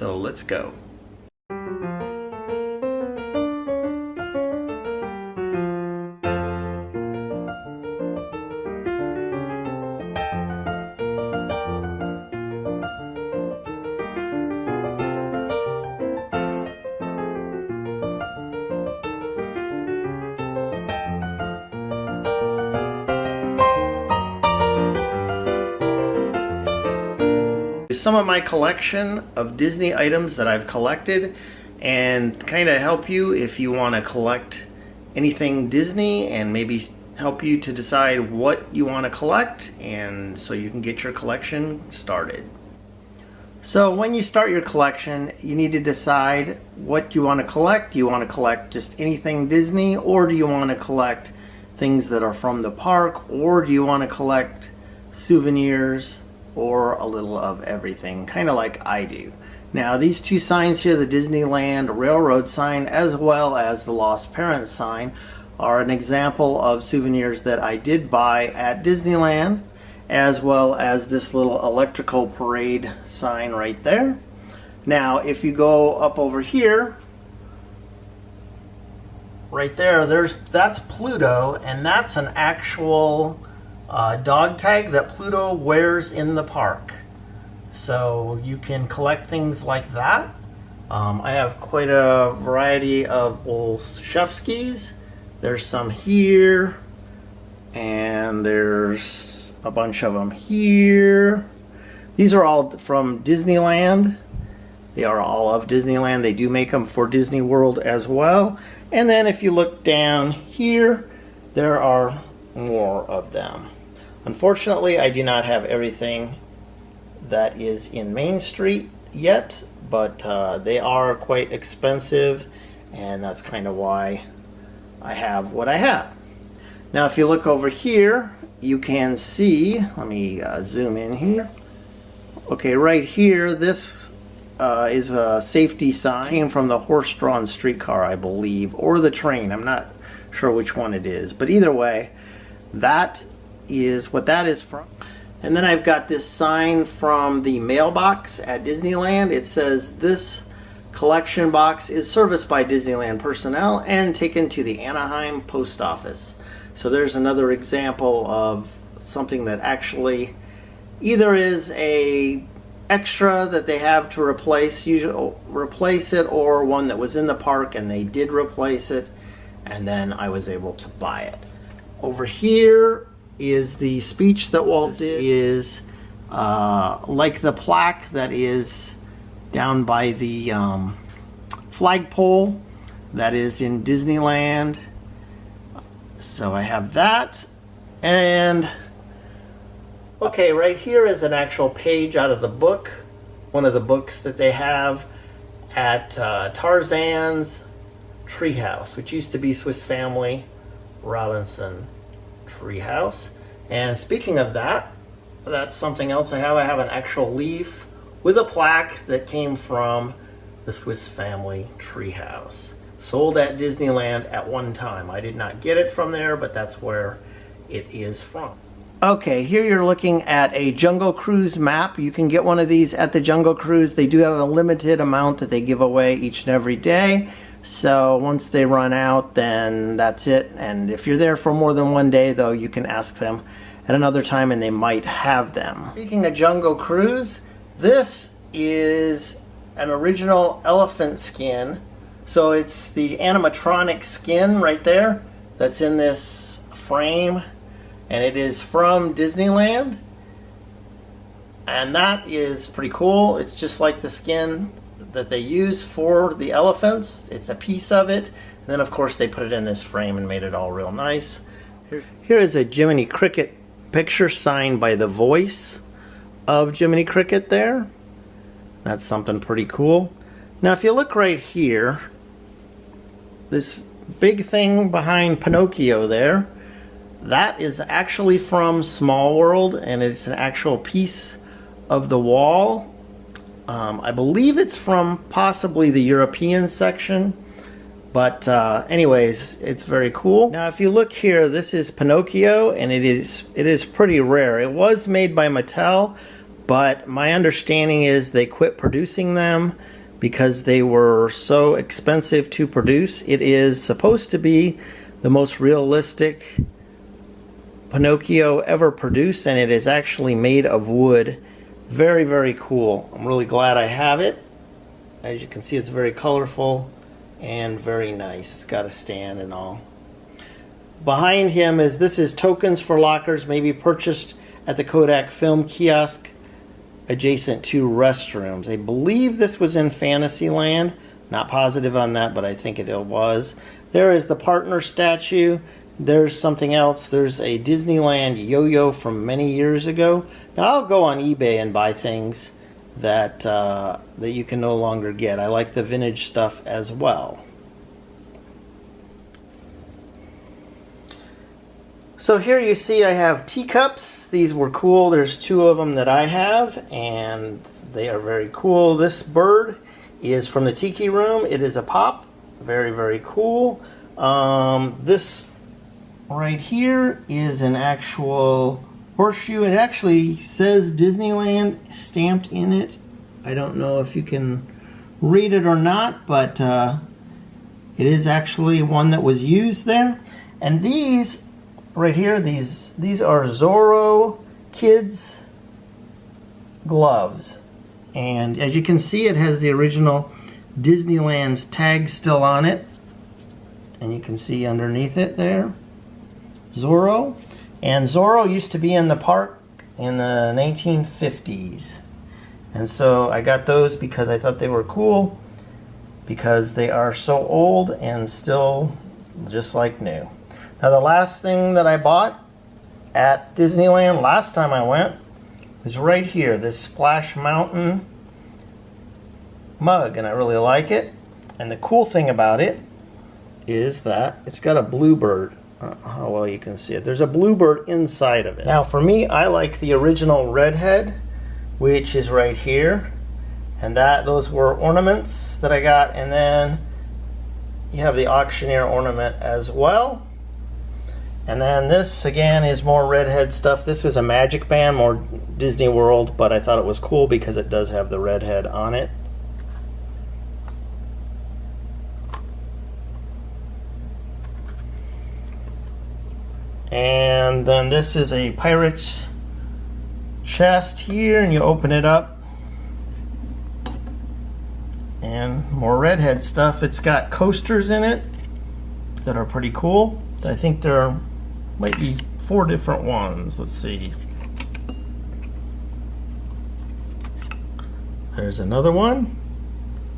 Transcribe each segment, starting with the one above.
So let's go. Some of my collection of Disney items that I've collected, and kind of help you if you want to collect anything Disney, and maybe help you to decide what you want to collect, and so you can get your collection started. So when you start your collection, you need to decide what you want to collect. Do you want to collect just anything Disney, or do you want to collect things that are from the park, or do you want to collect souvenirs, or a little of everything, kind of like I do. Now these two signs here, the Disneyland Railroad sign as well as the Lost Parents sign, are an example of souvenirs that I did buy at Disneyland, as well as this little electrical parade sign right there. Now if you go up over here, right there, that's Pluto, and that's an actual dog tag that Pluto wears in the park. So you can collect things like that. I have quite a variety of Olszewskis. There's some here, and there's a bunch of them here. These are all from Disneyland. They are all of Disneyland. They do make them for Disney World as well. And then if you look down here, there are more of them. Unfortunately, I do not have everything that is in Main Street yet, but they are quite expensive, and that's kind of why I have what I have. Now if you look over here, you can see, let me zoom in here. Okay, right here, this is a safety sign. It came from the horse-drawn streetcar, I believe, or the train. I'm not sure which one it is, but either way, that is what that is from. And then I've got this sign from the mailbox at Disneyland. It says, "This collection box is serviced by Disneyland personnel and taken to the Anaheim post office." So there's another example of something that actually either is a extra that they have to replace it, or one that was in the park and they did replace it, and then I was able to buy it. Over here is the speech that Walt did. Is like the plaque that is down by the flagpole that is in Disneyland. So I have that. And okay, right here is an actual page out of the book, one of the books that they have at Tarzan's Treehouse, which used to be Swiss Family Robinson Treehouse. And speaking of that, that's something else I have. I have an actual leaf with a plaque that came from the Swiss Family Treehouse, sold at Disneyland at one time. I did not get it from there, but that's where it is from. Okay, here you're looking at a Jungle Cruise map. You can get one of these at the Jungle Cruise. They do have a limited amount that they give away each and every day. So once they run out, then that's it. And if you're there for more than one day, though, you can ask them at another time and they might have them. Speaking of Jungle Cruise, this is an original elephant skin. So it's the animatronic skin right there that's in this frame, and it is from Disneyland. And that is pretty cool. It's just like the skin that they use for the elephants. It's a piece of it. And then of course they put it in this frame and made it all real nice. Here is a Jiminy Cricket picture signed by the voice of Jiminy Cricket there. That's something pretty cool. Now if you look right here, this big thing behind Pinocchio there, that is actually from Small World, and it's an actual piece of the wall. I believe it's from possibly the European section, but anyways, it's very cool. Now if you look here, this is Pinocchio, and it is pretty rare. It was made by Mattel, but my understanding is they quit producing them because they were so expensive to produce. It is supposed to be the most realistic Pinocchio ever produced, and it is actually made of wood. Very, very cool. I'm really glad I have it. As you can see, it's very colorful and very nice. It's got a stand and all. Behind him this is tokens for lockers, maybe purchased at the Kodak film kiosk adjacent to restrooms. I believe this was in Fantasyland. Not positive on that, but I think it was. There is the partner statue. There's something else. There's a Disneyland yo-yo from many years ago. Now I'll go on eBay and buy things that that you can no longer get. I like the vintage stuff as well. So here you see I have teacups. These were cool. There's 2 of them that I have, and they are very cool. This bird is from the Tiki Room. It is a pop. Very, very cool. This right here is an actual horseshoe. It actually says Disneyland stamped in it. I don't know if you can read it or not, but it is actually one that was used there. And these right here, these are Zorro kids gloves, and as you can see, it has the original Disneyland's tag still on it, and you can see underneath it there Zorro. And Zorro used to be in the park in the 1950s, and so I got those because I thought they were cool, because they are so old and still just like new. Now the last thing that I bought at Disneyland last time I went was right here, this Splash Mountain mug, and I really like it. And the cool thing about it is that it's got a bluebird. How well you can see it. There's a bluebird inside of it. Now for me, I like the original redhead, which is right here. And those were ornaments that I got, and then you have the auctioneer ornament as well. And then this, again, is more redhead stuff. This is a Magic Band, more Disney World, but I thought it was cool because it does have the redhead on it. And then this is a pirate's chest here, and you open it up. And more redhead stuff. It's got coasters in it that are pretty cool. I think there might be 4 different ones. Let's see. There's another one.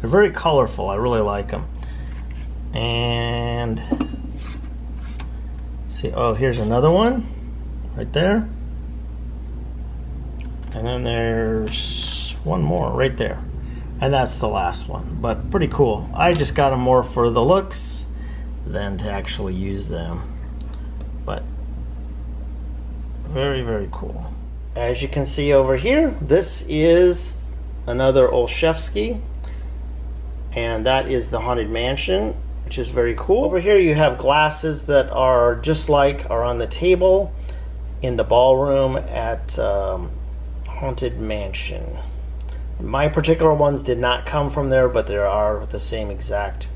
They're very colorful. I really like them. And let's see. Oh, here's another one right there. And then there's one more right there. And that's the last one. But pretty cool. I just got them more for the looks than to actually use them. But very, very cool. As you can see over here, this is another Olszewski, and that is the Haunted Mansion, which is very cool. Over here you have glasses that are just like are on the table in the ballroom at Haunted Mansion. My particular ones did not come from there, but there are the same exact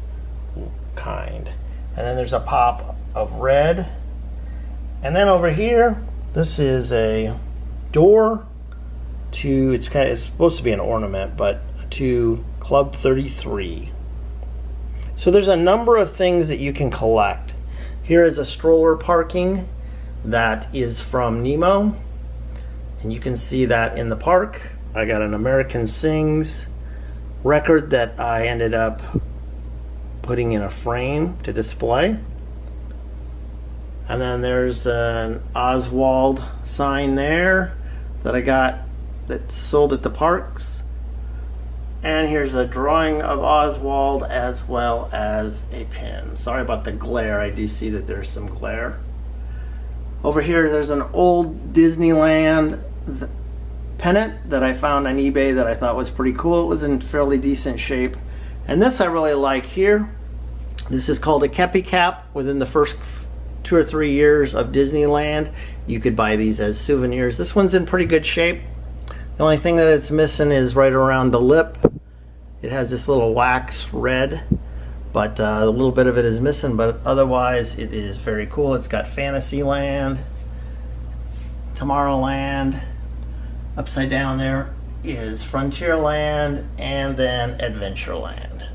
kind. And then there's a pop of red. And then over here, this is a door to, it's supposed to be an ornament, but to Club 33. So there's a number of things that you can collect. Here is a stroller parking that is from Nemo, and you can see that in the park. I got an American Sings record that I ended up putting in a frame to display. And then there's an Oswald sign there that I got that's sold at the parks. And here's a drawing of Oswald as well as a pin. Sorry about the glare. I do see that there's some glare. Over here there's an old Disneyland pennant that I found on eBay that I thought was pretty cool. It was in fairly decent shape. And this I really like here. This is called a Kepi Cap. Within the first 2 or 3 years of Disneyland, you could buy these as souvenirs. This one's in pretty good shape. The only thing that it's missing is right around the lip. It has this little wax red, but a little bit of it is missing, but otherwise it is very cool. It's got Fantasyland, Tomorrowland, upside down there is Frontierland, and then Adventureland.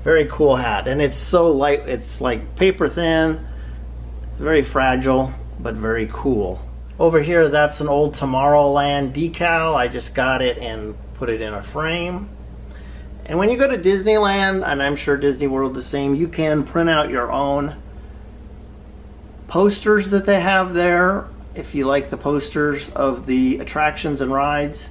Very cool hat, and it's so light, it's like paper thin, very fragile, but very cool. Over here, that's an old Tomorrowland decal. I just got it and put it in a frame. And when you go to Disneyland, and I'm sure Disney World the same, you can print out your own posters that they have there if you like the posters of the attractions and rides.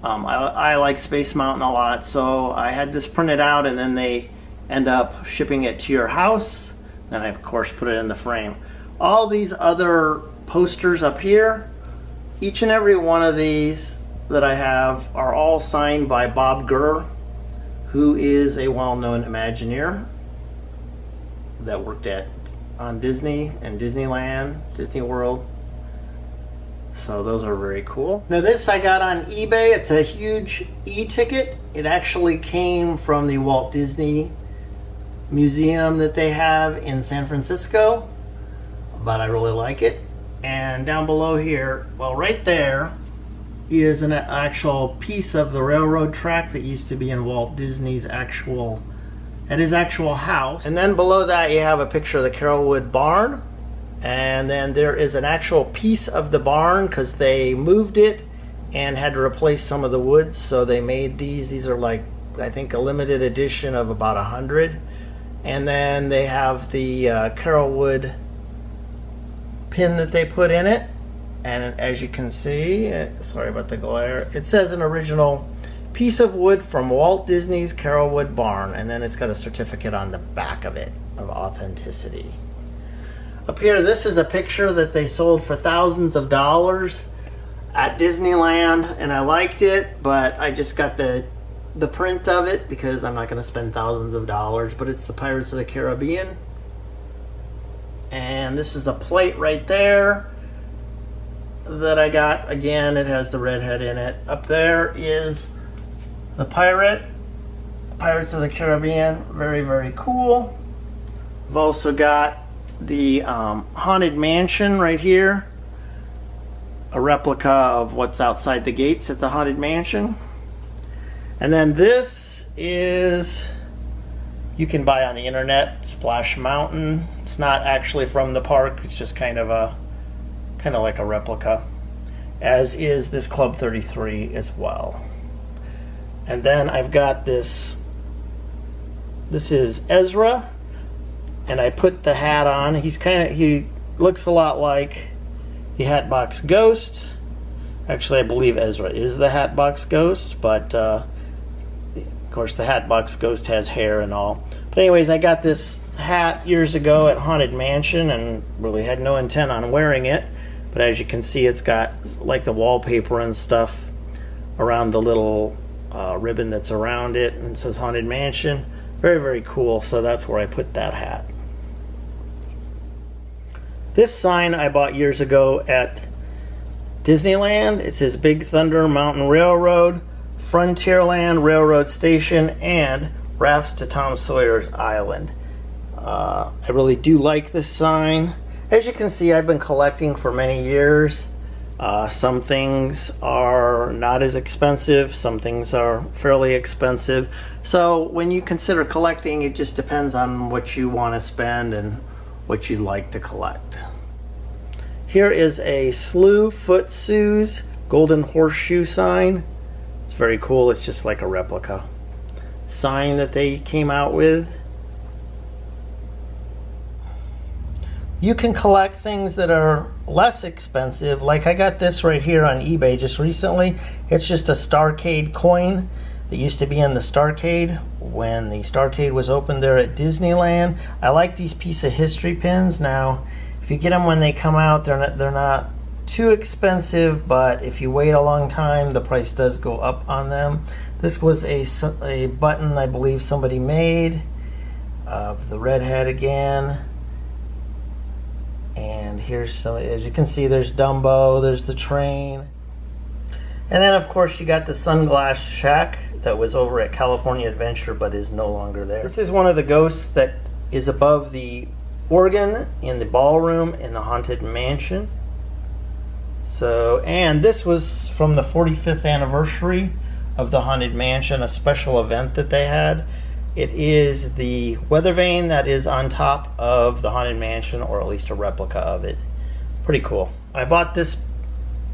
I like Space Mountain a lot, so I had this printed out, and then they end up shipping it to your house. Then I, of course, put it in the frame. All these other posters up here, each and every one of these that I have are all signed by Bob Gurr, who is a well-known Imagineer that worked on Disney and Disneyland, Disney World. So those are very cool. Now this I got on eBay. It's a huge e-ticket. It actually came from the Walt Disney Museum that they have in San Francisco, but I really like it. And down below here, well, right there is an actual piece of the railroad track that used to be in Walt Disney's actual, at his actual house. And then below that you have a picture of the Carolwood Barn. And then there is an actual piece of the barn because they moved it and had to replace some of the wood, so they made these. These are like, I think, a limited edition of about 100. And then they have the Carolwood pin that they put in it. And as you can see, sorry about the glare, it says an original piece of wood from Walt Disney's Carolwood Barn. And then it's got a certificate on the back of it of authenticity. Up here, this is a picture that they sold for thousands of dollars at Disneyland, and I liked it, but I just got the print of it because I'm not going to spend thousands of dollars, but it's the Pirates of the Caribbean. And this is a plate right there that I got. Again, it has the redhead in it. Up there is the Pirates of the Caribbean. Very, very cool. I've also got the Haunted Mansion right here, a replica of what's outside the gates at the Haunted Mansion. And then this is, you can buy on the internet, Splash Mountain. It's not actually from the park, it's just kind of like a replica, as is this Club 33 as well. And then I've got this is Ezra, and I put the hat on. He looks a lot like the Hatbox Ghost. Actually, I believe Ezra is the Hatbox Ghost, but of course the Hatbox Ghost has hair and all. But anyways, I got this hat years ago at Haunted Mansion and really had no intent on wearing it. But as you can see, it's got like the wallpaper and stuff around the little ribbon that's around it, and it says Haunted Mansion. Very, very cool. So that's where I put that hat. This sign I bought years ago at Disneyland. It says Big Thunder Mountain Railroad, Frontierland Railroad Station, and Rafts to Tom Sawyer's Island. I really do like this sign. As you can see, I've been collecting for many years. Some things are not as expensive, some things are fairly expensive. So when you consider collecting, it just depends on what you want to spend and what you'd like to collect. Here is a Slew Foot Sue's Golden Horseshoe sign. It's very cool. It's just like a replica sign that they came out with. You can collect things that are less expensive. Like I got this right here on eBay just recently. It's just a Starcade coin that used to be in the Starcade when the Starcade was opened there at Disneyland. I like these piece of history pins. Now, if you get them when they come out, they're not too expensive, but if you wait a long time, the price does go up on them. This was a button I believe somebody made of the redhead again. And here's some, as you can see, there's Dumbo, there's the train. And then of course you got the Sunglass Shack that was over at California Adventure but is no longer there. This is one of the ghosts that is above the organ in the ballroom in the Haunted Mansion. So, and this was from the 45th anniversary of the Haunted Mansion, a special event that they had. It is the weather vane that is on top of the Haunted Mansion, or at least a replica of it. Pretty cool. I bought this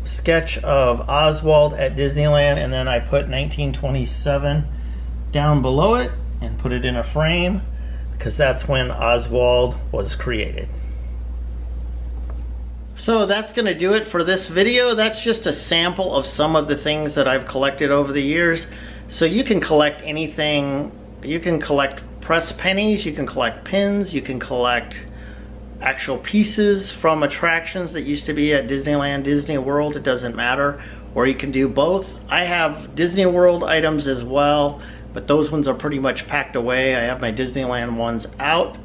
sketch of Oswald at Disneyland, and then I put 1927 down below it and put it in a frame because that's when Oswald was created. So that's going to do it for this video. That's just a sample of some of the things that I've collected over the years. So you can collect anything. You can collect press pennies, you can collect pins, you can collect actual pieces from attractions that used to be at Disneyland, Disney World, it doesn't matter. Or you can do both. I have Disney World items as well, but those ones are pretty much packed away. I have my Disneyland ones out.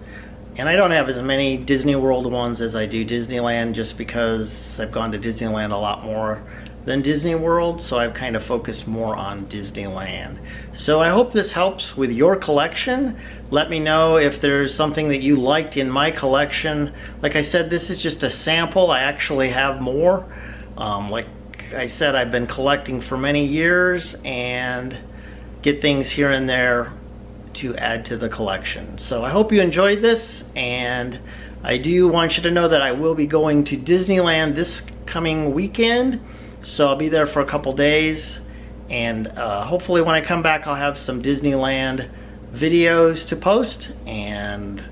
And I don't have as many Disney World ones as I do Disneyland, just because I've gone to Disneyland a lot more than Disney World, so I've kind of focused more on Disneyland. So I hope this helps with your collection. Let me know if there's something that you liked in my collection. Like I said, this is just a sample. I actually have more. Like I said, I've been collecting for many years and get things here and there to add to the collection. So I hope you enjoyed this, and I do want you to know that I will be going to Disneyland this coming weekend. So I'll be there for a couple days, and hopefully when I come back I'll have some Disneyland videos to post, and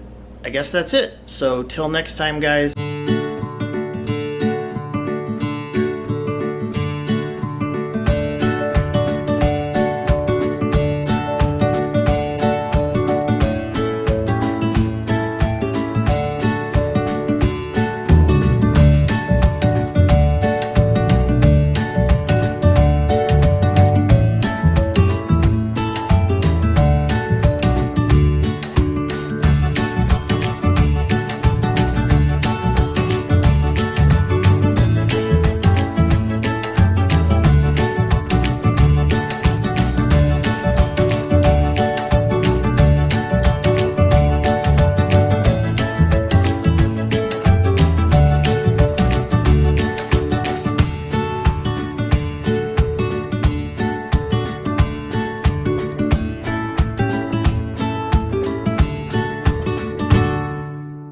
I guess that's it. So till next time, guys.